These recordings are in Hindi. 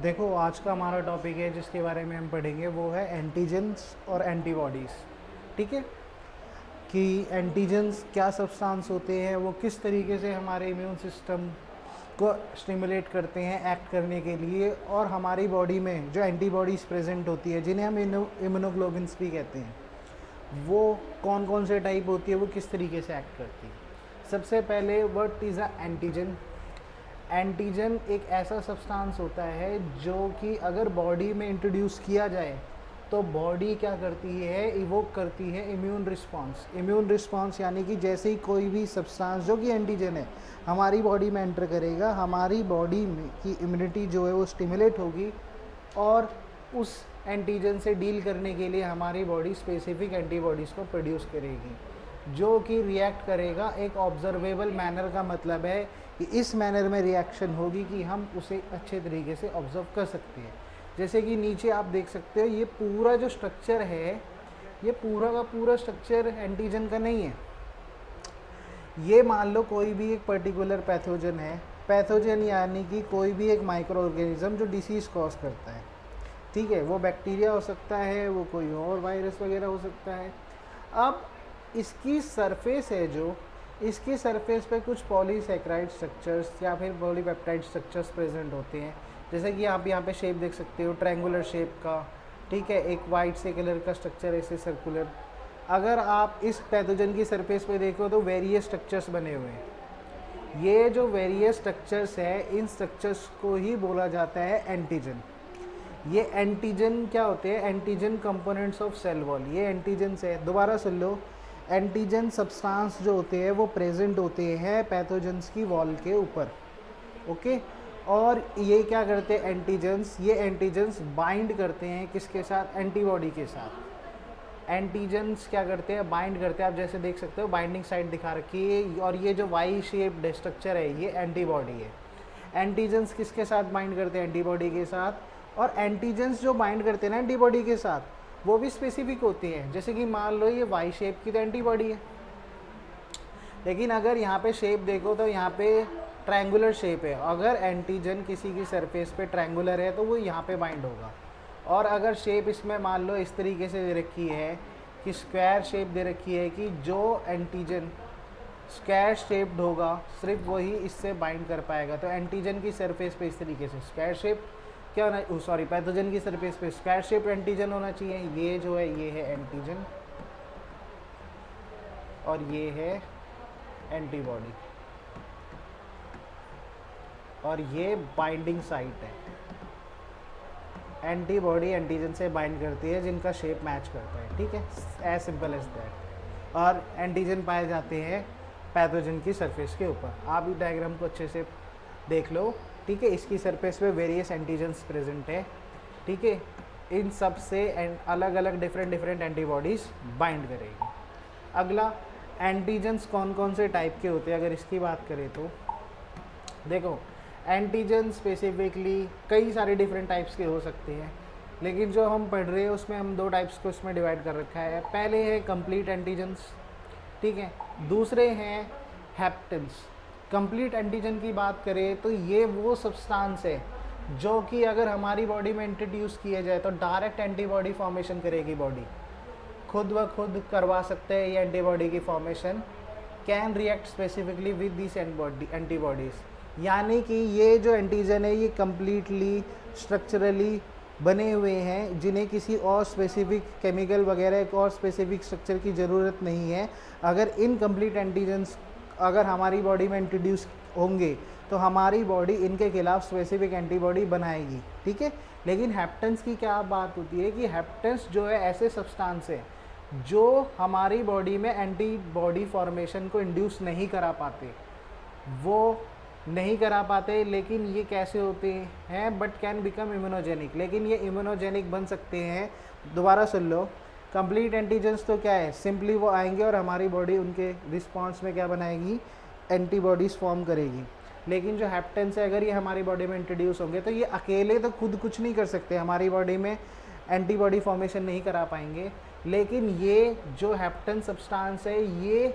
देखो, आज का हमारा टॉपिक है जिसके बारे में हम पढ़ेंगे वो है एंटीजेंस और एंटीबॉडीज़। ठीक है, कि एंटीजेंस क्या सब्सटेंस होते हैं, वो किस तरीके से हमारे इम्यून सिस्टम को स्टिमुलेट करते हैं एक्ट करने के लिए, और हमारी बॉडी में जो एंटीबॉडीज़ प्रेजेंट होती है जिन्हें हम इम्यूनोग्लोबिन्स भी कहते हैं, वो कौन कौन से टाइप होती है, वो किस तरीके से एक्ट करती है। सबसे पहले what is a antigen. Antigen एक ऐसा सब्सटेंस होता है जो कि अगर बॉडी में इंट्रोड्यूस किया जाए तो बॉडी क्या करती है, इवोक करती है इम्यून रिस्पांस। इम्यून रिस्पांस यानी कि जैसे ही कोई भी सब्सटेंस जो कि एंटीजन है हमारी बॉडी में एंटर करेगा, हमारी बॉडी में की इम्यूनिटी जो है वो स्टिमुलेट होगी, और उस एंटीजन से डील करने के लिए हमारी बॉडी स्पेसिफिक एंटीबॉडीज़ को प्रोड्यूस करेगी, जो कि रिएक्ट करेगा एक ऑब्जर्वेबल मैनर। का मतलब है कि इस मैनर में रिएक्शन होगी कि हम उसे अच्छे तरीके से ऑब्जर्व कर सकते हैं। जैसे कि नीचे आप देख सकते हो, ये पूरा जो स्ट्रक्चर है, ये पूरा का पूरा स्ट्रक्चर एंटीजन का नहीं है। ये मान लो कोई भी एक पर्टिकुलर पैथोजन है। पैथोजन यानी कि कोई भी एक माइक्रो ऑर्गेनिज्म जो डिसीज़ कॉज करता है। ठीक है, वो बैक्टीरिया हो सकता है, वो कोई और वायरस वगैरह हो सकता है। अब इसकी सरफेस है जो, इसकी सरफेस पे कुछ पॉलीसैकेराइड स्ट्रक्चर्स या फिर पॉलीपेप्टाइड स्ट्रक्चर्स प्रेजेंट होते हैं। जैसे कि आप यहाँ पे शेप देख सकते हो, ट्रायंगुलर शेप का। ठीक है, एक वाइट से कलर का स्ट्रक्चर ऐसे सर्कुलर। अगर आप इस पैथोजन की सरफेस पे देखो तो वेरियस स्ट्रक्चर्स बने हुए हैं। ये जो वेरियस स्ट्रक्चर्स है, इन स्ट्रक्चर्स को ही बोला जाता है एंटीजन। ये एंटीजन क्या होते हैं? Antigen components of cell wall. ये एंटीजन है, दोबारा सुन लो, एंटीजन सब्सटेंस जो होते हैं वो प्रेजेंट होते हैं पैथोजेंस की वॉल के ऊपर। ओके, और ये क्या करते हैं एंटीजन्स? ये एंटीजन्स बाइंड करते हैं किसके साथ? एंटीबॉडी के साथ। एंटीजन्स क्या करते हैं? बाइंड करते हैं। आप जैसे देख सकते हो बाइंडिंग साइट दिखा रखी है, और ये जो वाई शेप्ड स्ट्रक्चर है ये एंटीबॉडी है। एंटीजन्स किसके साथ बाइंड करते हैं? एंटीबॉडी के साथ। और एंटीजन्स जो बाइंड करते हैं ना एंटीबॉडी के साथ, वो भी स्पेसिफिक होती हैं। जैसे कि मान लो ये वाई शेप की तो एंटीबॉडी है, लेकिन अगर यहाँ पे शेप देखो तो यहाँ पे ट्रायंगुलर शेप है। अगर एंटीजन किसी की सरफेस पे ट्रायंगुलर है तो वो यहाँ पे बाइंड होगा। और अगर शेप इसमें मान लो इस तरीके से दे रखी है कि स्क्वायर शेप दे रखी है, कि जो एंटीजन स्क्वायर शेप्ड होगा सिर्फ वही इससे बाइंड कर पाएगा। तो एंटीजन की सरफेस पे इस तरीके से स्क्वायर शेप क्या होना, सॉरी, पैथोजन की सरफेस पे स्क्वायर शेप एंटीजन होना चाहिए। ये जो है ये है एंटीजन, और ये है एंटीबॉडी, और ये बाइंडिंग साइट है। एंटीबॉडी एंटीजन से बाइंड करती है जिनका शेप मैच करता है। ठीक है, एज सिंपल एज दैट। और एंटीजन पाए जाते हैं पैथोजन की सरफेस के ऊपर। आप इस डायग्राम को अच्छे से देख लो। ठीक है, इसकी सरफेस पे वेरियस एंटीजन्स प्रेजेंट है। ठीक है, इन सब से अलग अलग डिफरेंट एंटीबॉडीज़ बाइंड करेगी। अगला, एंटीजन्स कौन कौन से टाइप के होते हैं अगर इसकी बात करें तो देखो, एंटीजन स्पेसिफिकली कई सारे डिफरेंट टाइप्स के हो सकते हैं, लेकिन जो हम पढ़ रहे हैं उसमें हम दो टाइप्स को इसमें डिवाइड कर रखा है। पहले है कंप्लीट एंटीजन्स, ठीक है, दूसरे हैं हैप्टेंस। कंप्लीट एंटीजन की बात करें तो ये वो सब्सटेंस है जो कि अगर हमारी बॉडी में इंट्रोड्यूस किया जाए तो डायरेक्ट एंटीबॉडी फॉर्मेशन करेगी। बॉडी खुद ब खुद करवा सकते हैं ये एंटीबॉडी की formation. Can react specifically with this antibodies, यानी कि ये जो एंटीजन है ये कम्प्लीटली स्ट्रक्चरली बने हुए हैं, जिन्हें किसी और स्पेसिफिक केमिकल वगैरह एक और स्पेसिफिक स्ट्रक्चर की ज़रूरत नहीं है। अगर इनकम्प्लीट एंटीजन्स अगर हमारी बॉडी में इंट्रोड्यूस होंगे तो हमारी बॉडी इनके खिलाफ स्पेसिफिक एंटीबॉडी बनाएगी। ठीक है, लेकिन हैप्टेंस की क्या बात होती है कि हैप्टेंस जो है ऐसे सब्सटेंस है जो हमारी बॉडी में एंटीबॉडी फॉर्मेशन को इंड्यूस नहीं करा पाते। वो नहीं करा पाते, लेकिन ये कैसे होते हैं? बट कैन बिकम इम्यूनोजेनिक, लेकिन ये इम्यूनोजेनिक बन सकते हैं। दोबारा सुन लो, कंप्लीट एंटीजन्स तो क्या है? सिंपली वो आएंगे और हमारी बॉडी उनके रिस्पॉन्स में क्या बनाएगी? एंटीबॉडीज़ फॉर्म करेगी। लेकिन जो हैप्टेंस है अगर ये हमारी बॉडी में इंट्रोड्यूस होंगे तो ये अकेले तो खुद कुछ नहीं कर सकते, हमारी बॉडी में एंटीबॉडी फॉर्मेशन नहीं करा पाएंगे। लेकिन ये जो हैप्टेंस सब्सटेंस है ये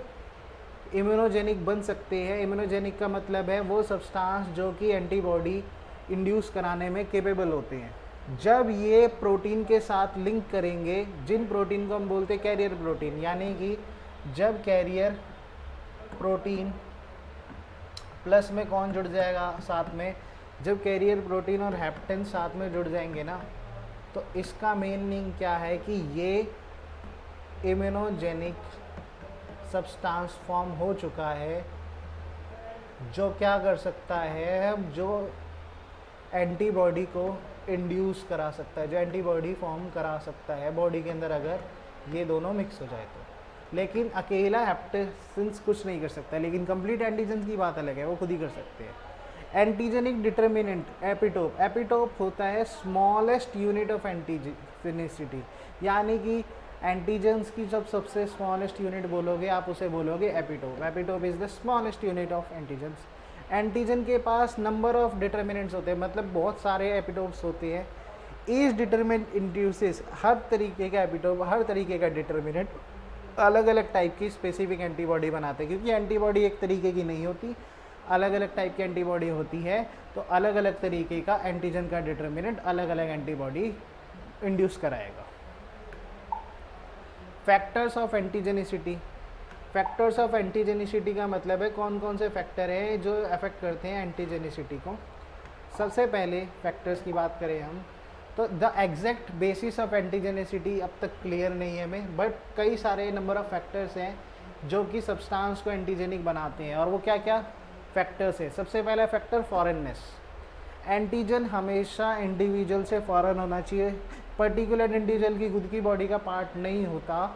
इम्यूनोजेनिक बन सकते हैं। इम्यूनोजेनिक का मतलब है वो सब्सटेंस जो कि एंटीबॉडी इंड्यूस कराने में केपेबल होते हैं। जब ये प्रोटीन के साथ लिंक करेंगे, जिन प्रोटीन को हम बोलते हैं कैरियर प्रोटीन, यानी कि जब कैरियर प्रोटीन प्लस में कौन जुड़ जाएगा साथ में, जब कैरियर प्रोटीन और हेप्टेन साथ में जुड़ जाएंगे ना, तो इसका मेन मीनिंग क्या है कि ये इम्यूनोजेनिक सब्सटेंस फॉर्म हो चुका है, जो क्या कर सकता है, जो एंटीबॉडी को इंड्यूस करा सकता है, जो एंटीबॉडी फॉर्म करा सकता है बॉडी के अंदर, अगर ये दोनों मिक्स हो जाए तो। लेकिन अकेला हेप्टेसिंस कुछ नहीं कर सकता, लेकिन कंप्लीट एंटीजन की बात अलग है, वो खुद ही कर सकते हैं। एंटीजेनिक डिटर्मिनेंट एपिटोप, एपिटोप होता है स्मॉलेस्ट यूनिट ऑफ एंटीजेनिसिटी, यानी कि एंटीजन्स की जब सबसे स्मॉलेस्ट यूनिट बोलोगे आप उसे बोलोगे epitope. Epitope is the smallest unit of antigens. Antigen के पास नंबर ऑफ डिटर्मिनेंट्स होते हैं, मतलब बहुत सारे एपिटोप्स होते हैं। ईच डिटर्मिनेंट इंड्यूसेस, हर तरीके का एपिटोप, हर तरीके का डिटर्मिनेंट अलग अलग टाइप की स्पेसिफिक एंटीबॉडी बनाते हैं, क्योंकि एंटीबॉडी एक तरीके की नहीं होती, अलग अलग टाइप की एंटीबॉडी होती है, तो अलग अलग तरीके का एंटीजन का डिटर्मिनेंट अलग अलग एंटीबॉडी इंड्यूस कराएगा। Factors of antigenicity, factors of antigenicity का मतलब है कौन कौन से फैक्टर हैं जो अफेक्ट करते हैं एंटीजेनिसिटी को। सबसे पहले फैक्टर्स की बात करें हम, तो the exact basis of antigenicity अब तक क्लियर नहीं है हमें, बट कई सारे नंबर ऑफ फैक्टर्स हैं जो कि सब्सटेंस को एंटीजेनिक बनाते हैं, और वो क्या क्या फैक्टर्स है। सबसे पहला फैक्टर फॉरेननेस, एंटीजन हमेशा इंडिविजुअल से फॉरेन होना चाहिए। पर्टिकुलर इंडिविजुअल की खुद की बॉडी का पार्ट नहीं होता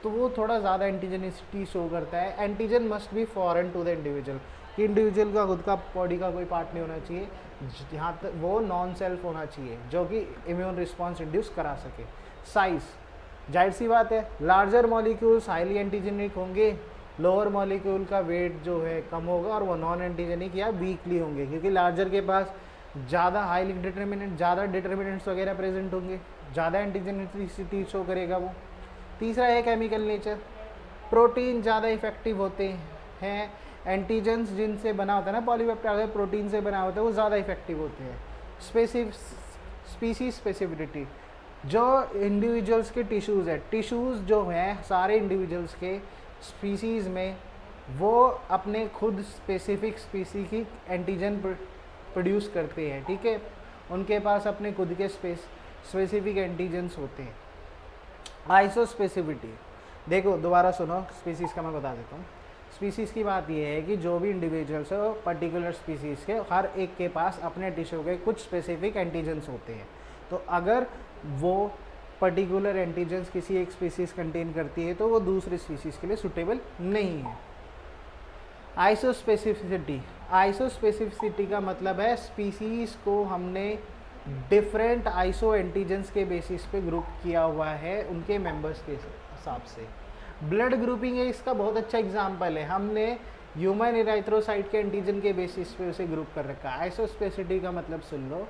तो वो थोड़ा ज़्यादा एंटीजेनिसिटी शो करता है। Antigen must be foreign to the individual, कि इंडिविजुअल का खुद का बॉडी का कोई पार्ट नहीं होना चाहिए, जहाँ तक वो नॉन सेल्फ होना चाहिए जो कि इम्यून रिस्पॉन्स इंड्यूस करा सके। साइज, जाहिर सी बात है, लार्जर मॉलिक्यूल्स हाईली एंटीजेनिक होंगे, लोअर मॉलिक्यूल का वेट जो है कम होगा और वो नॉन एंटीजेनिक या वीकली होंगे, क्योंकि लार्जर के पास ज़्यादा हाईली डिटर्मिनेंट, ज़्यादा डिटर्मिनेंट्स वगैरह प्रेजेंट होंगे, ज़्यादा एंटीजेनिसिटी शो करेगा वो। तीसरा है केमिकल नेचर, प्रोटीन ज़्यादा इफेक्टिव होते हैं, एंटीजन्स जिनसे बना होता है ना पॉलीपेप्टाइड, अगर प्रोटीन से बना होता है वो ज़्यादा इफेक्टिव होते हैं। स्पीसीज स्पेसिफिसिटी, जो इंडिविजुअल्स के टिश्यूज़ है, टिश्यूज़ जो हैं सारे इंडिविजुअल्स के स्पीसीज़ में, वो अपने खुद स्पेसिफिक स्पीसी की एंटीजन प्रोड्यूस करते हैं, ठीक है, उनके पास अपने खुद के स्पेसिफिक एंटीजन्स होते हैं। आइसोस्पेसिफिटी, देखो दोबारा सुनो, स्पीसीज़ का मैं बता देता हूँ। स्पीसीज़ की बात यह है कि जो भी इंडिविजुअल्स है पर्टिकुलर स्पीसीज़ के हर एक के पास अपने टिश्यू के कुछ स्पेसिफिक एंटीजन्स होते हैं, तो अगर वो पर्टिकुलर एंटीजन्स किसी एक स्पीसीज़ कंटेन करती है तो वो दूसरी स्पीसीज़ के लिए सूटेबल नहीं है। आइसोस्पेसिफिसिटी, आइसोस्पेसिफिसिटी का मतलब है स्पीसीज़ को हमने डिफरेंट आइसो एंटीजन्स के बेसिस पे ग्रुप किया हुआ है उनके मेंबर्स के हिसाब से। ब्लड ग्रुपिंग है इसका बहुत अच्छा एग्जांपल है, हमने ह्यूमन इराइथ्रोसाइट के एंटीजन के बेसिस पे उसे ग्रुप कर रखा है। आइसोस्पेसिफिसिटी का मतलब सुन लो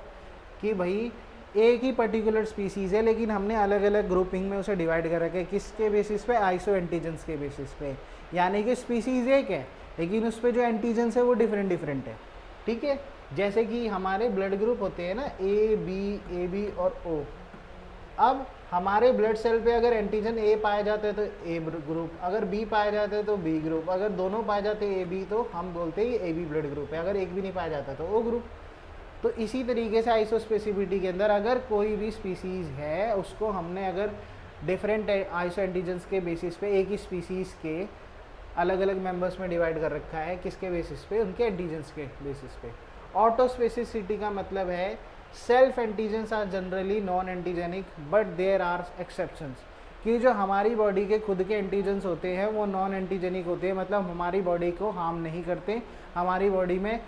कि भाई एक ही पर्टिकुलर स्पीसीज़ है लेकिन हमने अलग अलग ग्रुपिंग में उसे डिवाइड कर रखा है, किसके बेसिस पे, आइसो एंटीजन्स के बेसिस पे, यानी कि स्पीसीज़ एक है लेकिन उस पर जो एंटीजन्स है वो डिफरेंट डिफरेंट है, ठीक है। जैसे कि हमारे ब्लड ग्रुप होते हैं ना ए बी और ओ, अब हमारे ब्लड सेल पे अगर एंटीजन ए पाया जाता है तो ए ग्रुप, अगर बी पाया जाता है तो बी ग्रुप, अगर दोनों पाए जाते हैं ए बी तो हम बोलते हैं ए बी ब्लड ग्रुप है, अगर एक भी नहीं पाया जाता तो ओ ग्रुप। तो इसी तरीके से आइसोस्पेसिफिसिटी के अंदर अगर कोई भी स्पीसीज़ है उसको हमने अगर डिफरेंट आइसो एंटीजन्स के बेसिस पे एक ही स्पीसीज़ के अलग अलग मेंबर्स में डिवाइड कर रखा है, किसके बेसिस पे, उनके एंटीजन्स के बेसिस पे। ऑटोस्पेसिसिटी का मतलब है self antigens are generally non antigenic but there are exceptions, कि जो हमारी बॉडी के खुद के एंटीजन्स होते हैं वो नॉन एंटीजेनिक होते हैं, मतलब हमारी बॉडी को हार्म नहीं करते, हमारी बॉडी में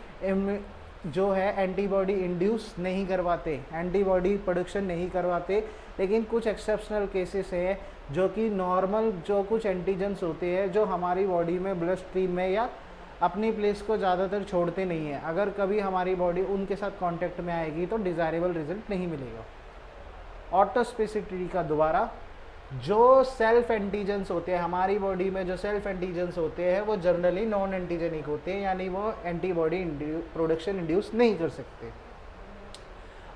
जो है एंटीबॉडी इंड्यूस नहीं करवाते, एंटीबॉडी प्रोडक्शन नहीं करवाते। लेकिन कुछ एक्सेप्शनल केसेस हैं जो कि नॉर्मल जो कुछ एंटीजन्स होते हैं जो हमारी बॉडी में ब्लड स्ट्रीम में या अपनी प्लेस को ज़्यादातर छोड़ते नहीं है, अगर कभी हमारी बॉडी उनके साथ कांटेक्ट में आएगी तो डिज़ायरेबल रिजल्ट नहीं मिलेगा। ऑटोस्पेसिफिसिटी का दोबारा, जो सेल्फ एंटीजन्स होते हैं हमारी बॉडी में, जो सेल्फ एंटीजन्स होते हैं वो जनरली नॉन एंटीजेनिक होते हैं, यानी वो एंटीबॉडी प्रोडक्शन इंड्यूस नहीं कर सकते।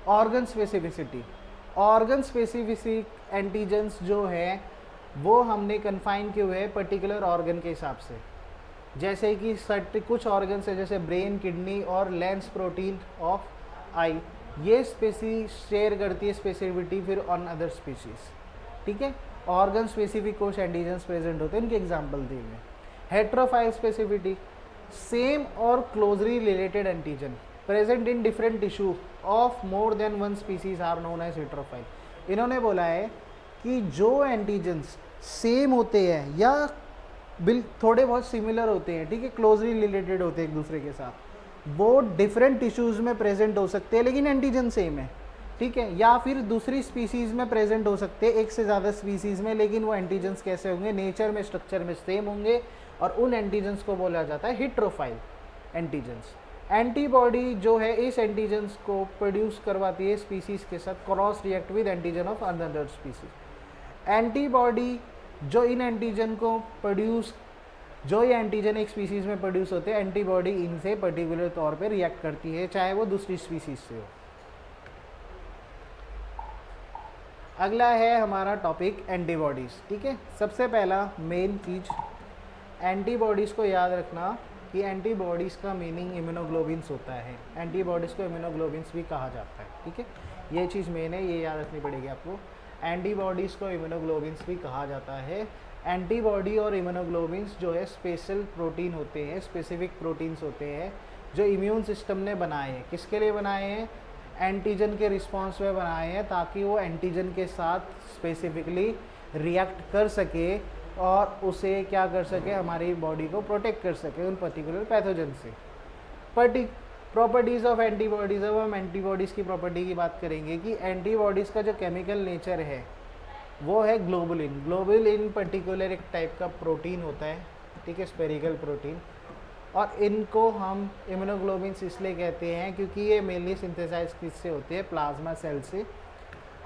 Organ specificity, organ specific antigens जो है वो हमने कन्फाइन किए हुए हैं पर्टिकुलर ऑर्गन के हिसाब से, जैसे कि कुछ ऑर्गन्स है जैसे ब्रेन, किडनी और लेंस प्रोटीन ऑफ आई, ये स्पेसी शेयर करती है स्पेसिफिटी फिर ऑन अदर स्पीशीज। ठीक है, ऑर्गन स्पेसिफिक कुछ एंटीजेंस प्रेजेंट होते हैं, इनके एग्जाम्पल दिए हुए। हेट्रोफाइल स्पेसिफिटी, सेम और closely related antigen present in different tissue of more than one species are known as heterophile. इन्होंने बोला है कि जो एंटीजन्स सेम होते हैं या थोड़े बहुत सिमिलर होते हैं, ठीक है, क्लोजली रिलेटेड होते हैं एक दूसरे के साथ, वो डिफरेंट टिश्यूज में प्रेजेंट हो सकते हैं लेकिन एंटीजन सेम है। ठीक है, या फिर दूसरी स्पीसीज में प्रेजेंट हो सकते हैं, एक से ज़्यादा स्पीसीज में, लेकिन वो एंटीजन्स कैसे होंगे, नेचर में स्ट्रक्चर में सेम होंगे, और उन एंटीजन्स को बोला जाता है हेट्रोफाइल एंटीजन्स। एंटीबॉडी जो है इस एंटीजन्स को प्रोड्यूस करवाती है स्पीसीज के साथ, cross react with antigen of another species. Antibody जो इन एंटीजन को प्रोड्यूस, जो ये एंटीजन एक स्पीसीज में प्रोड्यूस होते हैं, एंटीबॉडी इनसे पर्टिकुलर तौर पे रिएक्ट करती है, चाहे वो दूसरी स्पीसीज से हो। अगला है हमारा टॉपिक एंटीबॉडीज़। ठीक है, सबसे पहला मेन चीज़ एंटीबॉडीज़ को याद रखना कि एंटीबॉडीज़ का मीनिंग इम्यूनोग्लोबिन्स होता है, एंटीबॉडीज़ को इम्यूनोग्लोबिन्स भी कहा जाता है। ठीक है, ये चीज़ मेन है, ये याद रखनी पड़ेगी आपको, एंटीबॉडीज़ को इम्यूनोग्लोबिन्स भी कहा जाता है। एंटीबॉडी और इम्यूनोग्लोबिन्स जो है स्पेशल प्रोटीन होते हैं, स्पेसिफिक प्रोटीन्स होते हैं जो इम्यून सिस्टम ने बनाए हैं। किसके लिए बनाए हैं, एंटीजन के रिस्पॉन्स में बनाए हैं, ताकि वो एंटीजन के साथ स्पेसिफिकली रिएक्ट कर सके और उसे क्या कर सके, हमारी बॉडी को प्रोटेक्ट कर सके उन पर्टिकुलर पैथोजन से। प्रॉपर्टीज़ ऑफ एंटीबॉडीज़, अब हम एंटीबॉडीज़ की प्रॉपर्टी की बात करेंगे कि एंटीबॉडीज़ का जो केमिकल नेचर है वो है ग्लोबुलिन। ग्लोबुलिन पर्टिकुलर एक टाइप का प्रोटीन होता है, ठीक है, स्पेरिकल प्रोटीन, और इनको हम इम्यूनोग्लोबिन्स इसलिए कहते हैं क्योंकि ये मेनली सिंथेसाइज किससे होते हैं, प्लाज्मा सेल से।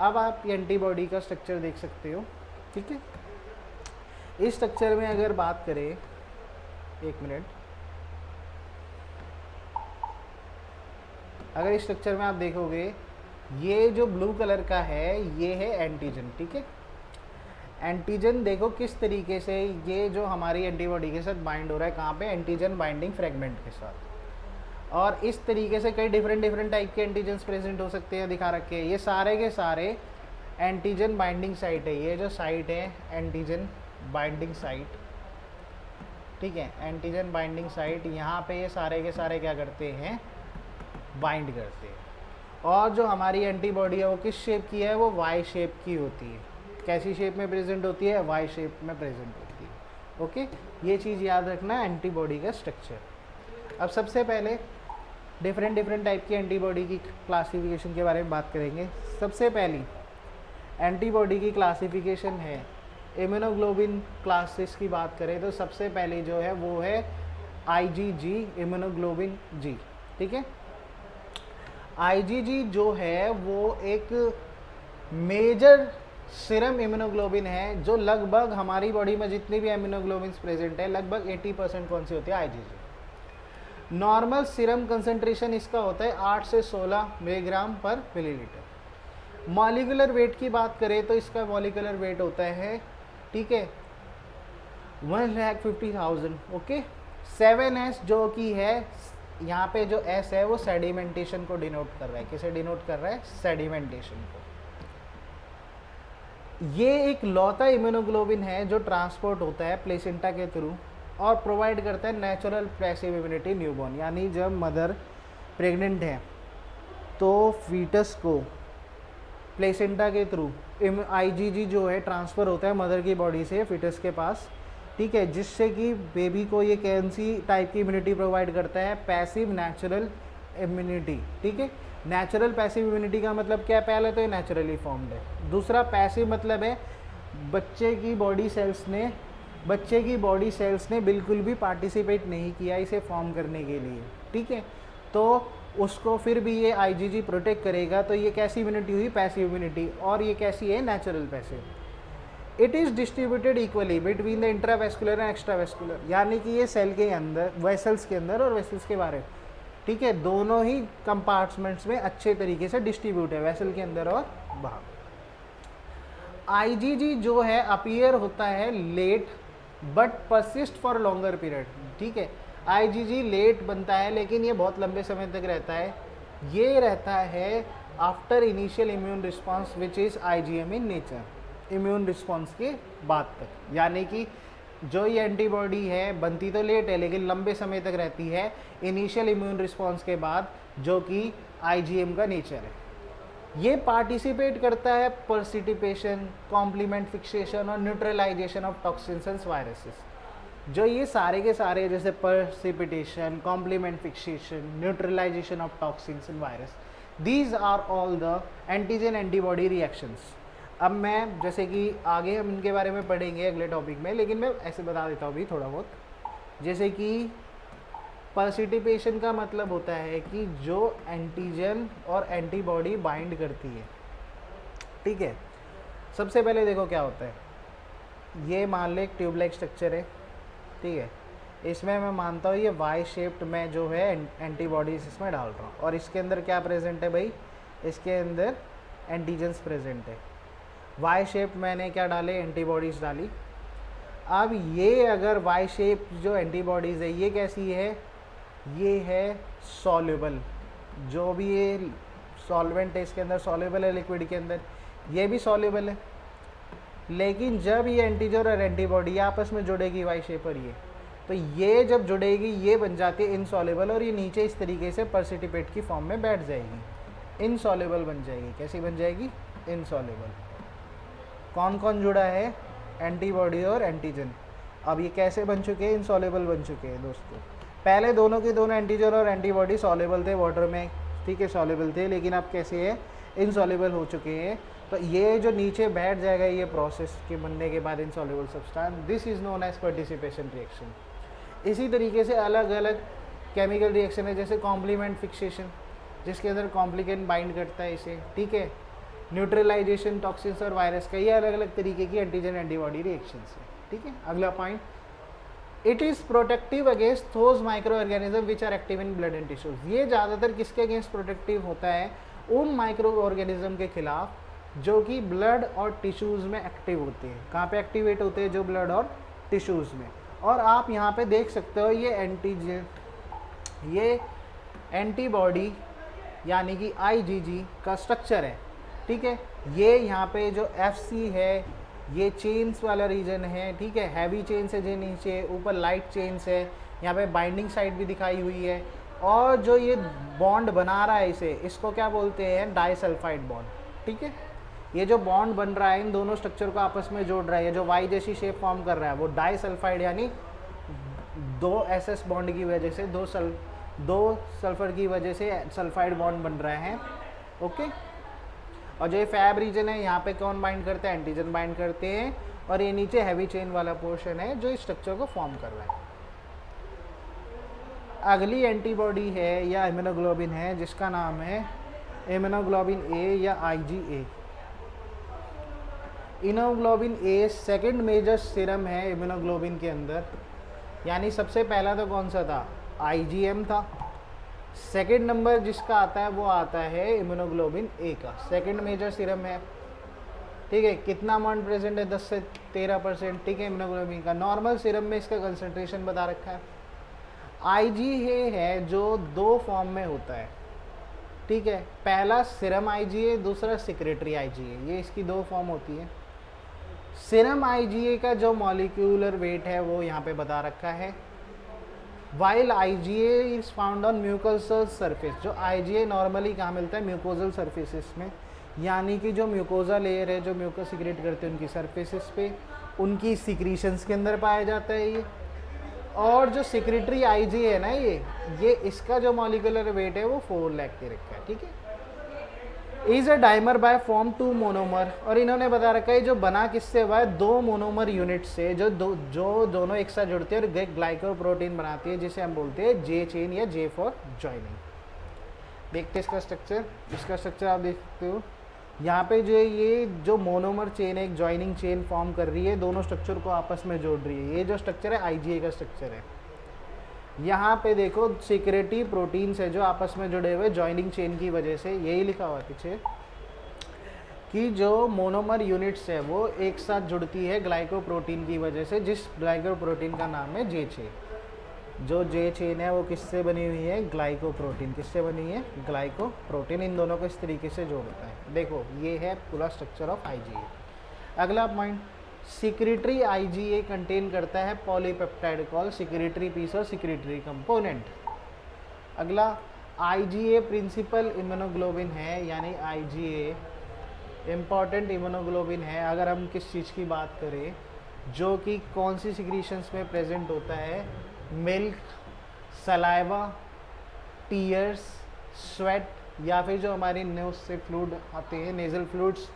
अब आप एंटीबॉडी का स्ट्रक्चर देख सकते हो। ठीक है, इस स्ट्रक्चर में अगर बात करें, एक मिनट, अगर इस स्ट्रक्चर में आप देखोगे, ये जो ब्लू कलर का है ये है एंटीजन। ठीक है, एंटीजन देखो किस तरीके से ये जो हमारी एंटीबॉडी के साथ बाइंड हो रहा है, कहाँ पे, एंटीजन बाइंडिंग फ्रेगमेंट के साथ। और इस तरीके से कई डिफरेंट टाइप के एंटीजन्स प्रेजेंट हो सकते हैं, दिखा रखे हैं। ये सारे के सारे एंटीजन बाइंडिंग साइट है, ये जो साइट है एंटीजन बाइंडिंग साइट। ठीक है, एंटीजन बाइंडिंग साइट, यहाँ पे ये सारे के सारे क्या करते हैं, बाइंड करते हैं। और जो हमारी एंटीबॉडी है वो किस शेप की है, वो वाई शेप की होती है। कैसी शेप में प्रेजेंट होती है, वाई शेप में प्रेजेंट होती है। ओके, ये चीज़ याद रखना एंटीबॉडी का स्ट्रक्चर। अब सबसे पहले डिफरेंट टाइप की एंटीबॉडी की क्लासिफिकेशन के बारे में बात करेंगे। सबसे पहली एंटीबॉडी की क्लासिफिकेशन है, इम्यूनोग्लोबिन क्लासेस की बात करें तो सबसे पहले जो है वो है IgG, इम्यूनोग्लोबिन जी। ठीक है, IgG जो है वो एक मेजर सीरम इम्यूनोग्लोबिन है, जो लगभग हमारी बॉडी में जितनी भी इम्यूनोग्लोबिन्स प्रेजेंट है लगभग 80% कौन सी होती है, IgG। नॉर्मल सीरम कंसंट्रेशन इसका होता है 8 से 16 मिलीग्राम पर मिलीलीटर। मॉलिक्यूलर वेट की बात करें तो इसका मॉलिक्यूलर वेट होता है, ठीक है, 1,50,000। ओके, 7S जो कि है, यहाँ पे जो S है वो सेडिमेंटेशन को डिनोट कर रहा है। किसे डिनोट कर रहा है, सेडिमेंटेशन को। ये एक लौता इम्यूनोग्लोबिन है जो ट्रांसपोर्ट होता है प्लेसेंटा के थ्रू और प्रोवाइड करता है नेचुरल पैसिव इम्यूनिटी न्यूबॉर्न। यानी जब मदर प्रेग्नेंट है तो फीटस को प्लेसेंटा के थ्रू IgG जो है ट्रांसफ़र होता है मदर की बॉडी से फीटस के पास, ठीक है, जिससे कि बेबी को ये कौन सी टाइप की इम्यूनिटी प्रोवाइड करता है, पैसिव नेचुरल इम्यूनिटी। ठीक है, नेचुरल पैसिव इम्यूनिटी का मतलब क्या है, पहले तो ये नेचुरली फॉर्म्ड है। दूसरा पैसिव मतलब है बच्चे की बॉडी सेल्स ने बिल्कुल भी पार्टिसिपेट नहीं किया इसे फॉर्म करने के लिए। ठीक है, तो उसको फिर भी ये IgG प्रोटेक्ट करेगा। तो ये कैसी इम्यूनिटी हुई, पैसिव इम्यूनिटी। और ये कैसी है, natural passive. It is distributed equally between the intravascular and extravascular, यानी कि ये सेल के अंदर, वेसल्स के अंदर और वेसल्स के बाहर ठीक है, दोनों ही कंपार्टमेंट्स में अच्छे तरीके से डिस्ट्रीब्यूट है, वेसल के अंदर और बाहर। आईजीजी जो है अपीयर होता है late but persist for longer period, ठीक है। आईजीजी लेट बनता है लेकिन ये बहुत लंबे समय तक रहता है, ये रहता है after initial immune response which is IgM in nature, immune response के बाद तक। यानी कि जो ये एंटीबॉडी है बनती तो लेट है लेकिन लंबे समय तक रहती है इनिशियल इम्यून रिस्पॉन्स के बाद, जो कि आईजीएम का नेचर है। ये पार्टिसिपेट करता है पर्सिटिपेशन, कॉम्प्लीमेंट फिक्सेशन और neutralisation of toxins and viruses. जो ये सारे के सारे जैसे precipitation, complement fixation, neutralisation of toxins and virus, these are all the antigen antibody reactions. अब मैं जैसे कि आगे हम इनके बारे में पढ़ेंगे अगले टॉपिक में, लेकिन मैं ऐसे बता देता हूँ अभी थोड़ा बहुत। जैसे कि पर्सिटिपेशन का मतलब होता है कि जो एंटीजन और एंटीबॉडी बाइंड करती है, ठीक है। सबसे पहले देखो क्या होता है, ये मान ले एक ट्यूब लाइक स्ट्रक्चर है, ठीक है। इसमें मैं मानता हूँ ये वाई शेप्ड में जो है एंटीबॉडीज इसमें डाल रहा हूँ, और इसके अंदर क्या प्रेजेंट है भाई, इसके अंदर एंटीजन्स प्रेजेंट है। वाई शेप मैंने क्या डाले, एंटीबॉडीज़ डाली। अब ये अगर वाई शेप जो एंटीबॉडीज़ है ये कैसी है, ये है सॉल्युबल, जो भी ये सॉल्वेंट है इसके अंदर सॉल्युबल है, लिक्विड के अंदर ये भी सॉल्युबल है। लेकिन जब ये एंटीजन और एंटीबॉडी आपस में जुड़ेगी वाई शेप और ये, तो ये जब जुड़ेगी ये बन जाती है इनसॉल्युबल, और ये नीचे इस तरीके से पर्सिटिपेट की फॉर्म में बैठ जाएगी, इनसॉल्युबल बन जाएगी। कैसी बन जाएगी, इनसॉल्युबल। कौन कौन जुड़ा है, एंटीबॉडी और एंटीजन। अब ये कैसे बन चुके हैं, इनसॉल्युबल बन चुके हैं दोस्तों। पहले दोनों के दोनों एंटीजन और एंटीबॉडी सॉल्युबल थे वाटर में, ठीक है, सॉल्युबल थे, लेकिन अब कैसे है, इनसॉल्युबल हो चुके हैं। तो ये जो नीचे बैठ जाएगा ये प्रोसेस के बनने के बाद insoluble substance, this is known as participation reaction. इसी तरीके से अलग अलग केमिकल रिएक्शन है, जैसे कॉम्प्लीमेंट फिक्सेशन जिसके अंदर कॉम्प्लिकेंट बाइंड करता है इसे, ठीक है। न्यूट्रलाइजेशन टॉक्सिन्स और वायरस का, ये अलग अलग तरीके की एंटीजन एंटीबॉडी रिएक्शंस है, ठीक है। अगला point, it is protective against those micro organism which are active in blood and tissues. ये ज़्यादातर किसके अगेंस्ट प्रोटेक्टिव होता है, उन माइक्रो ऑर्गेनिज्म के खिलाफ जो कि ब्लड और टिश्यूज़ में एक्टिव होते हैं। कहाँ पे एक्टिवेट होते हैं, जो ब्लड और टिश्यूज़ में। और आप यहाँ पे देख सकते हो ये एंटीजन, ये एंटीबॉडी यानी कि आईजीजी का स्ट्रक्चर है, ठीक है। ये यहाँ पे जो एफसी है ये चेन्स वाला रीजन है, ठीक है। हैवी चेन्स है जो नीचे, ऊपर लाइट चेन्स है, यहाँ पे बाइंडिंग साइट भी दिखाई हुई है। और जो ये बॉन्ड बना रहा है इसे, इसको क्या बोलते हैं, डाइसल्फाइड बॉन्ड, ठीक है। ये जो बॉन्ड बन रहा है इन दोनों स्ट्रक्चर को आपस में जोड़ रहा है, ये जो वाई जैसी शेप फॉर्म कर रहा है वो डाइसल्फाइड, यानी दो एसएस बॉन्ड की वजह से, दो सल्फर की वजह से सल्फाइड बॉन्ड बन रहे हैं, ओके। और जो ये फैब रीजन है यहाँ पे कौन बाइंड करते हैं, एंटीजन बाइंड करते हैं। और ये नीचे हैवी चेन वाला पोर्शन है जो इस स्ट्रक्चर को फॉर्म कर रहा है। अगली एंटीबॉडी है या इम्यूनोग्लोबिन है जिसका नाम है इम्यूनोग्लोबिन ए या आईजीए। इम्यूनोग्लोबिन ए सेकंड मेजर सीरम है इम्यूनोग्लोबिन के अंदर, यानी सबसे पहला तो कौन सा था, आईजीएम था। सेकेंड नंबर जिसका आता है वो आता है इम्यूनोग्लोबिन ए का, सेकेंड मेजर सीरम है, ठीक है। कितना अमाउंट प्रेजेंट है, 10 से 13%, ठीक है, इम्यूनोग्लोबिन का। नॉर्मल सीरम में इसका कंसंट्रेशन बता रखा है। आईजीए है जो दो फॉर्म में होता है, ठीक है। पहला सीरम आईजीए, दूसरा सिक्रेटरी आईजीए, ये इसकी दो फॉर्म होती है। सीरम आईजीए का जो मॉलिक्यूलर वेट है वो यहाँ पे बता रखा है। While IgA is found on mucosal surface, जो आईजीए नॉर्मली कहाँ मिलता है, म्यूकोजल सरफेसेस में, यानी कि जो म्यूकोजा लेयर है जो म्यूकस सिक्रेट करते हैं उनकी सरफेसेस पे, उनकी सिक्रीशंस के अंदर पाया जाता है ये। और जो सिक्रेटरी आईजीए है ना, ये इसका जो मॉलिक्यूलर वेट है वो 4 लाख के रखा है, ठीक है। Is a dimer by form 2 monomer, और इन्होंने बता रखा है जो बना किससे हुआ है, 2 मोनोमर यूनिट से, जो दोनों एक साथ जुड़ते हैं और ग्लाइकोप्रोटीन बनाती है, जिसे हम बोलते हैं जे चेन या जे फॉर जॉइनिंग। देखते हैं इसका स्ट्रक्चर, इसका स्ट्रक्चर आप देख सकते हो यहाँ पे। जो ये जो मोनोमर चेन है एक जॉइनिंग चेन फॉर्म कर रही है, दोनों स्ट्रक्चर को आपस में जोड़ रही है। ये जो स्ट्रक्चर है आईजीए का स्ट्रक्चर है। यहाँ पे देखो सिक्रेटरी प्रोटीन्स है जो आपस में जुड़े हुए जॉइनिंग चेन की वजह से, यही लिखा हुआ है पीछे कि जो मोनोमर यूनिट्स है वो एक साथ जुड़ती है ग्लाइकोप्रोटीन की वजह से, जिस ग्लाइकोप्रोटीन का नाम है जे चेन। जो जे चेन है वो किससे बनी हुई है? ग्लाइकोप्रोटीन। किससे बनी है? ग्लाइकोप्रोटीन। इन दोनों को इस तरीके से जोड़ता है। देखो ये है पूरा स्ट्रक्चर ऑफ आईजीए। अगला पॉइंट, सिक्रेटरी आईजीए कंटेन करता है पॉलीपेप्टाइड कॉल सिक्रेटरी पीस और सिक्रेटरी कंपोनेंट। अगला, आईजीए प्रिंसिपल इम्यूनोग्लोबिन है, यानी आईजीए इम्पॉर्टेंट इम्यूनोग्लोबिन है अगर हम किस चीज़ की बात करें, जो कि कौन सी सिक्रीशंस में प्रेजेंट होता है? मिल्क, सलाइवा, टीयर्स, स्वेट, या फिर जो हमारी नोज से फ्लूइड आते हैं नेजल फ्लूइड्स,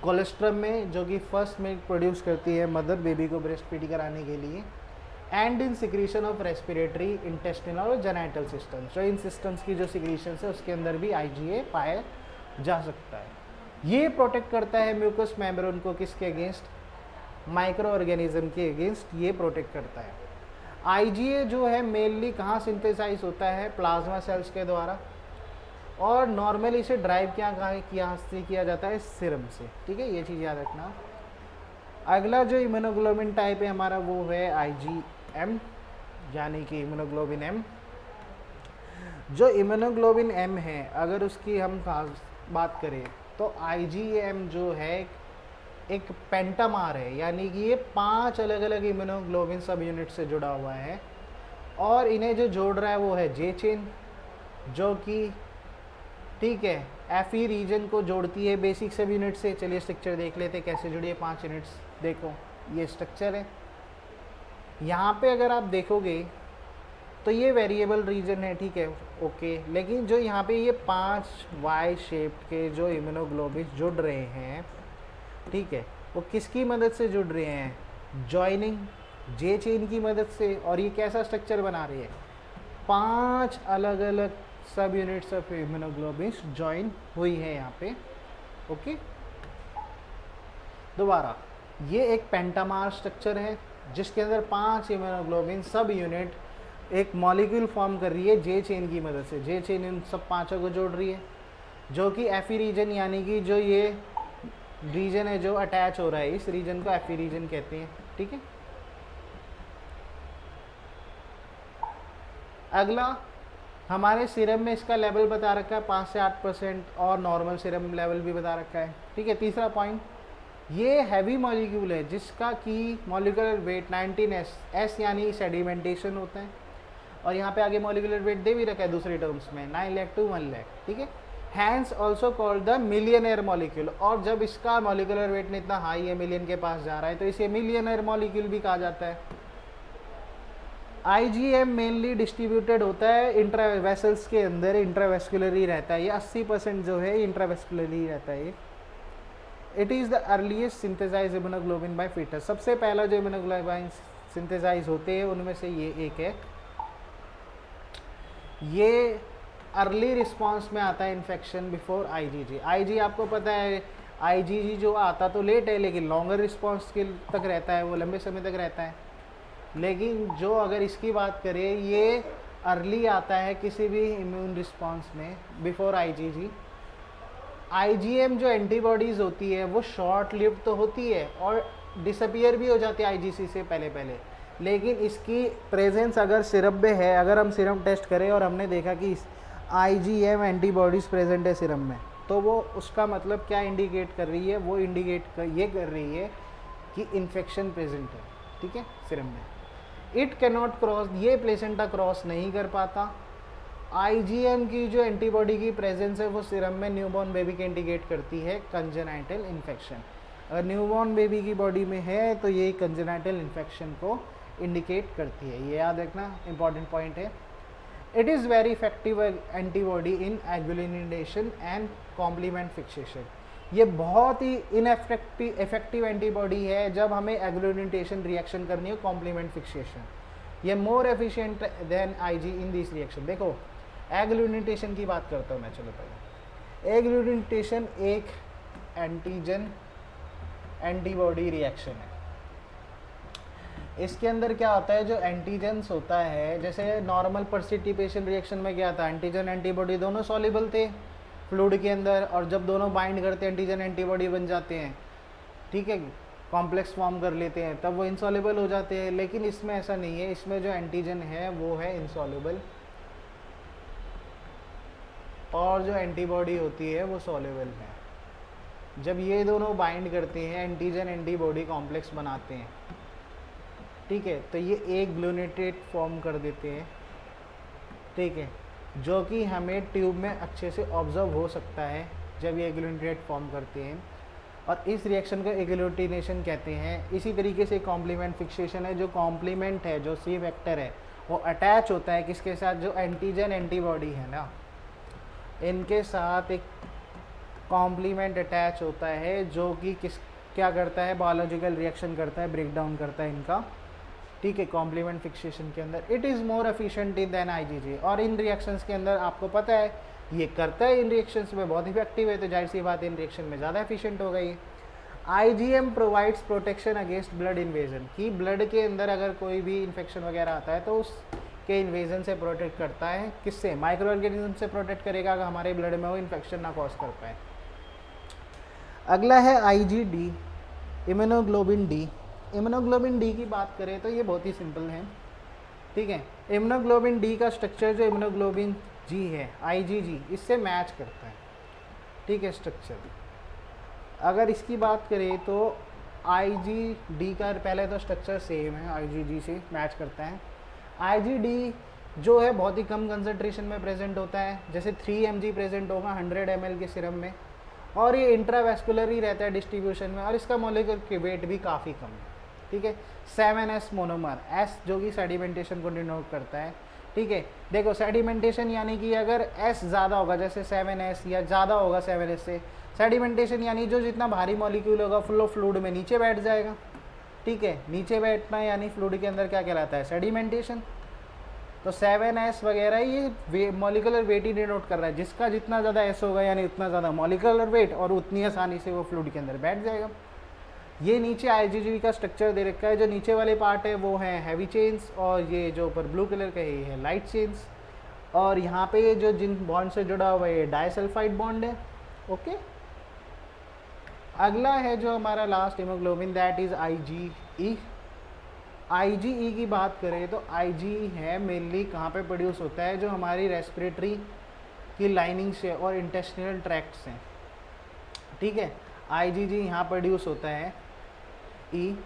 कोलेस्ट्रम में जो कि फर्स्ट मिल्क प्रोड्यूस करती है मदर बेबी को ब्रेस्ट फीड कराने के लिए, and in secretion of respiratory, intestinal और जेनाइटल सिस्टम्स। जो इन सिस्टम्स की जो सिक्रीशंस है उसके अंदर भी आईजीए पाया जा सकता है। ये प्रोटेक्ट करता है म्यूकस मेम्ब्रेन को किसके अगेंस्ट? माइक्रो ऑर्गेनिज्म के अगेंस्ट ये प्रोटेक्ट करता है। आईजीए जो है मेनली कहाँ सिंथेसाइज होता है? प्लाज्मा सेल्स के द्वारा, और नॉर्मली इसे ड्राइव किया जाता है सीरम से। ठीक है, ये चीज़ याद रखना। अगला जो इम्यूनोग्लोबिन टाइप है हमारा वो है आईजीएम, यानी कि इम्यूनोग्लोबिन एम। जो इम्यूनोग्लोबिन एम है अगर उसकी हम बात करें तो आईजीएम जो है एक पेंटामार है, यानी कि ये 5 अलग अलग इम्यूनोग्लोबिन सब यूनिट से जुड़ा हुआ है, और इन्हें जो जोड़ रहा है वो है जे चेन, जो कि ठीक है एफई रीजन को जोड़ती है बेसिक सब यूनिट से। चलिए स्ट्रक्चर देख लेते कैसे जुड़ी है 5 यूनिट्स। देखो ये स्ट्रक्चर है, यहाँ पे अगर आप देखोगे तो ये वेरिएबल रीजन है, ठीक है ओके। लेकिन जो यहाँ पे ये 5 वाई शेप्ड के जो इम्यूनोग्लोबिन जुड़ रहे हैं, ठीक है, वो किसकी मदद से जुड़ रहे हैं? जॉइनिंग जे चेन की मदद से। और ये कैसा स्ट्रक्चर बना रही है? 5 अलग अलग सब यूनिट्स ऑफ इम्यूनोग्लोबिन जॉइन हुई है यहाँ पे, ओके। दोबारा, ये एक पेंटामार स्ट्रक्चर है जिसके अंदर 5 इम्यूनोग्लोबिन सब यूनिट एक मॉलिक्यूल फॉर्म कर रही है जे चेन की मदद से। जे चेन इन सब 5 को जोड़ रही है, जो कि एफी रीजन, यानी कि जो ये रीजन है जो अटैच हो रहा है, इस रीजन को एफी रीजन कहते हैं, ठीक है। अगला, हमारे सीरम में इसका लेवल बता रखा है 5 से 8%, और नॉर्मल सीरम लेवल भी बता रखा है, ठीक है। तीसरा पॉइंट, ये हैवी मॉलिक्यूल है जिसका कि मॉलिक्यूलर वेट 19s, एस यानी सेडिमेंटेशन होता है, और यहाँ पे आगे मॉलिक्यूलर वेट दे भी रखा है दूसरे टर्म्स में 9 लाख to 1 लाख, ठीक है। Hence also called the millionaire molecule, और जब इसका मॉलिक्यूलर वेट इतना हाई है, मिलियन के पास जा रहा है, तो इसे मिलियनर मॉलिक्यूल भी कहा जाता है। आईजीएम मेनली डिस्ट्रीब्यूटेड होता है इंट्रावेसल्स के अंदर, इंट्रावेस्कुलरी रहता है, ये 80% जो है इंट्रावेस्कुलरी रहता है। It is the earliest synthesize immunoglobin by foetus, सबसे पहला जो इम्यूनोग्लोबिन सिंथेसाइज होते हैं उनमें से ये एक है। ये अर्ली रिस्पॉन्स में आता है इन्फेक्शन बिफोर आईजीजी। आईजी आपको पता है आईजीजी जो आता तो लेट है, लेकिन लॉन्गर रिस्पॉन्स के तक रहता है, वो लंबे समय तक रहता है। लेकिन जो अगर इसकी बात करें, ये अर्ली आता है किसी भी इम्यून रिस्पॉन्स में बिफोर आईजीजी। आईजीएम जो एंटीबॉडीज़ होती है वो शॉर्ट लिव्ड तो होती है और डिसअपियर भी हो जाती है आईजीसी से पहले पहले, लेकिन इसकी प्रेजेंस अगर सिरम में है, अगर हम सिरम टेस्ट करें और हमने देखा कि आईजीएम एंटीबॉडीज़ प्रेजेंट है सिरम में, तो वो उसका मतलब क्या इंडिकेट कर रही है? वो ये कर रही है कि इन्फेक्शन प्रेजेंट है, ठीक है, सिरम में। इट कैनॉट क्रॉस, ये प्लेसेंटा क्रॉस नहीं कर पाता। आईजीएम की जो एंटीबॉडी की प्रेजेंस है वो सिरम में न्यूबॉर्न बेबी के इंडिकेट करती है कंजेनाइटल इन्फेक्शन। अगर न्यूबॉर्न बेबी की बॉडी में है तो ये कंजेनाइटल इन्फेक्शन को इंडिकेट करती है, ये याद रखना, इंपॉर्टेंट पॉइंट है। It is very effective antibody in agglutination and complement fixation. ये बहुत ही इफेक्टिव एंटीबॉडी है जब हमें एग्लूटिनेशन रिएक्शन करनी हो, कॉम्प्लीमेंट फिक्सेशन। ये more efficient then IG in this reaction. देखो एग्लूटिनेशन की बात करता हूँ मैं, चलो पहले। एग्लूटिनेशन एक एंटीजन एंटीबॉडी रिएक्शन है। इसके अंदर क्या होता है, जो एंटीजेंस होता है, जैसे नॉर्मल प्रेसिपिटेशन रिएक्शन में क्या था, एंटीजन एंटीबॉडी दोनों सॉल्युबल थे फ्लूइड के अंदर, और जब दोनों बाइंड करते हैं एंटीजन एंटीबॉडी बन जाते हैं, ठीक है, कॉम्प्लेक्स फॉर्म कर लेते हैं, तब वो इनसॉल्युबल हो जाते हैं। लेकिन इसमें ऐसा नहीं है, इसमें जो एंटीजन है वो है इनसॉल्युबल और जो एंटीबॉडी होती है वो सॉल्युबल है। जब ये दोनों बाइंड करते हैं एंटीजन एंटीबॉडी कॉम्प्लेक्स बनाते हैं, ठीक है, तो ये एक ग्लूनेटेट फॉर्म कर देते हैं, ठीक है, जो कि हमें ट्यूब में अच्छे से ऑब्जर्व हो सकता है जब ये ग्लूनेटेट फॉर्म करते हैं, और इस रिएक्शन को एग्लूटिनेशन कहते हैं। इसी तरीके से कॉम्प्लीमेंट फिक्सेशन है, जो कॉम्प्लीमेंट है, जो सी वेक्टर है, वो अटैच होता है किसके साथ, जो एंटीजन एंटीबॉडी है ना, इनके साथ एक कॉम्प्लीमेंट अटैच होता है, जो कि क्या करता है, बायोलॉजिकल रिएक्शन करता है, ब्रेक डाउन करता है इनका, ठीक है, कॉम्प्लीमेंट फिक्सेशन के अंदर। It is more efficient then IgG, और इन रिएक्शंस के अंदर आपको पता है ये करता है, इन रिएक्शंस में बहुत इफेक्टिव है, तो जाहिर सी बात इन रिएक्शन में ज़्यादा एफिशिएंट होगा ये। IgM provides protection against blood invasion, कि ब्लड के अंदर अगर कोई भी इन्फेक्शन वगैरह आता है तो उसके इन्वेजन से प्रोटेक्ट करता है। किससे, माइक्रो ऑर्गेनिज्म से प्रोटेक्ट करेगा अगर हमारे ब्लड में वो इन्फेक्शन ना कॉज कर पाए। अगला है IgD, immunoglobulin D. Immunoglobulin D की बात करें तो ये बहुत ही सिंपल है, ठीक है। इम्यूनोग्लोबिन डी का स्ट्रक्चर जो इम्यूनोग्लोबिन जी है, आईजीजी, इससे मैच करता है, ठीक है, स्ट्रक्चर। अगर इसकी बात करें तो आईजीडी का पहले तो स्ट्रक्चर सेम है, आईजीजी से मैच करता है। आईजीडी जो है बहुत ही कम कंसंट्रेशन में प्रेजेंट होता है, जैसे 3 mg प्रेजेंट होगा 100 ml के सिरम में, और ये इंट्रावेस्कुलर ही रहता है डिस्ट्रीब्यूशन में, और इसका मॉलिक्यूलर वेट भी काफ़ी कम है, ठीक है। 7s मोनोमर, S जो कि सेडिमेंटेशन को डिनोट करता है, ठीक है। देखो सेडिमेंटेशन यानी कि अगर S ज़्यादा होगा, जैसे 7s या ज़्यादा होगा 7s से, सेडिमेंटेशन यानी जो जितना भारी मॉलिक्यूल होगा फ्लो फ्लूइड में नीचे बैठ जाएगा, ठीक है। नीचे बैठना यानी फ्लूइड के अंदर क्या कहलाता है, सेडिमेंटेशन। तो 7s वगैरह ये मॉलिक्यूलर वेट ही डिनोट कर रहा है, जिसका जितना ज़्यादा S होगा यानी उतना ज़्यादा मॉलिक्यूलर वेट, और उतनी आसानी से वो फ्लूइड के अंदर बैठ जाएगा। ये नीचे आईजीजी का स्ट्रक्चर दे रखा है, जो नीचे वाले पार्ट है वो है हैवी चेन्स, और ये जो ऊपर ब्लू कलर का है ये है लाइट चेन्स, और यहाँ पे ये जो जिन बॉन्ड से जुड़ा हुआ है डाइसल्फाइड बॉन्ड है, ओके। अगला है जो हमारा last haemoglobin, that is IgE. IgE की बात करें तो आईजीई है मेनली कहाँ पे प्रोड्यूस होता है, जो हमारी रेस्पिरेटरी की लाइनिंग से और इंटेस्टिनल ट्रैक्ट से, ठीक है। आईजीजी यहाँ प्रोड्यूस होता है ई,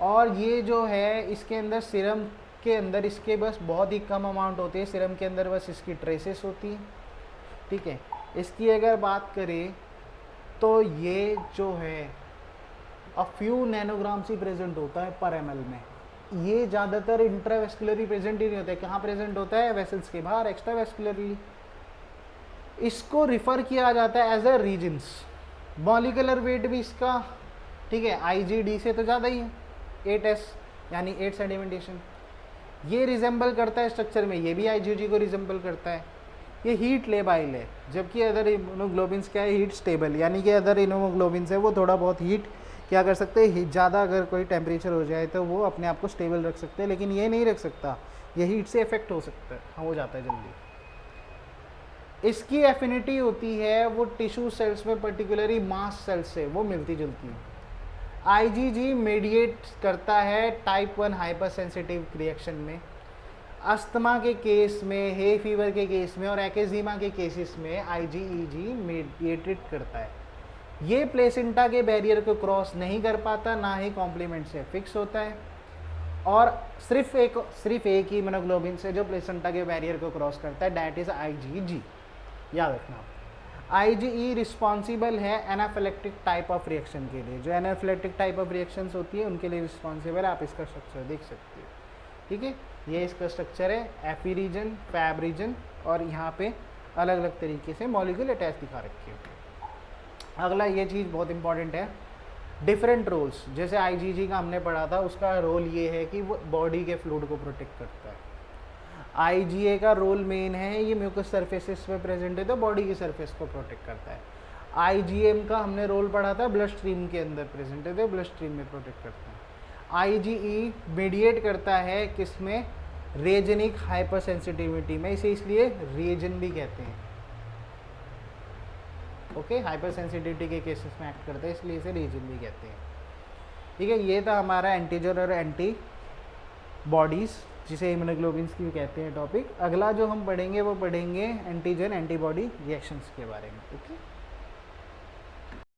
और ये जो है इसके अंदर सिरम के अंदर इसके बस बहुत ही कम अमाउंट होती है, सिरम के अंदर बस इसकी ट्रेसेस होती है, ठीक है। इसकी अगर बात करें तो ये जो है a few nanograms he present होता है पर ml में। ये ज़्यादातर इंट्रावेस्कुलरली प्रेजेंट ही नहीं होता है, कहाँ प्रेजेंट होता है, वेसल्स के बाहर एक्स्ट्रा वेस्कुलरली। इसको रिफ़र किया जाता है as a regions. Molecular weight भी इसका, ठीक है, आईजीडी से तो ज़्यादा ही है, 8s यानी 8 सेडिमेंटेशन। ये रिजेंबल करता है स्ट्रक्चर में, ये भी आईजीडी को रिजेंबल करता है। ये हीट लेबाइल है, जबकि अदर इम्यूनोग्लोबिन्स क्या है, हीट स्टेबल, यानी कि अदर इम्यूनोग्लोबिन्स है वो थोड़ा बहुत हीट क्या कर सकते हैं, ज़्यादा अगर कोई टेम्परेचर हो जाए तो वो अपने आप को स्टेबल रख सकते हैं, लेकिन ये नहीं रख सकता, ये हीट से इफेक्ट हो सकता है, हो जाता है जल्दी। इसकी एफिनिटी होती है वो टिश्यू सेल्स में, पर्टिकुलरली मास सेल्स से वो मिलती जुलती है। आईजीजी मेडिएट करता है टाइप 1 हाइपर सेंसिटिव रिएक्शन में, अस्थमा के केस में, हे फीवर के केस में, और एक्जिमा के केसेस में आईजीईजी मेडिएटेड करता है। ये प्लेसेंटा के बैरियर को क्रॉस नहीं कर पाता, ना ही कॉम्प्लीमेंट से फिक्स होता है, और सिर्फ एक ही इम्यूनोग्लोबिन से जो प्लेसेंटा के बैरियर को क्रॉस करता है, दैट इज आईजीजी, याद रखना। आईजीई रिस्पॉन्सिबल है एनाफिलेक्टिक टाइप ऑफ रिएक्शन के लिए, जो एनाफिलेक्टिक टाइप ऑफ रिएक्शंस होती है उनके लिए रिस्पॉन्सिबल है। आप इसका स्ट्रक्चर देख सकते हो, ठीक है। ये इसका स्ट्रक्चर है, एफी रीजन, फैब रीजन, और यहाँ पे अलग अलग तरीके से मॉलिक्यूल अटैच दिखा रखे हैं। अगला ये चीज़ बहुत इंपॉर्टेंट है, डिफरेंट रोल्स। जैसे आईजीजी का हमने पढ़ा था, उसका रोल ये है कि वो बॉडी के फ्लूइड को प्रोटेक्ट करता है। आईजीए का रोल मेन है, ये म्यूकस सरफेसेस पे प्रेजेंट है तो बॉडी की सरफेस को प्रोटेक्ट करता है। आईजीएम का हमने रोल पढ़ा था, ब्लड स्ट्रीम के अंदर प्रेजेंट है तो ब्लड स्ट्रीम में प्रोटेक्ट करता है। IgE मीडिएट करता है किसमें, रेजेनिक हाइपर सेंसिटिविटी में, इसे इसलिए रेजन भी कहते हैं। ओके, हाइपर सेंसिटिविटी के केसेस में एक्ट करता है, इसलिए इसे रेजन भी कहते हैं। ठीक है, ये था हमारा एंटीजन और एंटी बॉडीज़, जिसे इम्यूनोग्लोबिन्स की भी कहते हैं टॉपिक। अगला जो हम पढ़ेंगे वो पढ़ेंगे एंटीजन एंटीबॉडी रिएक्शंस के बारे में। ओके।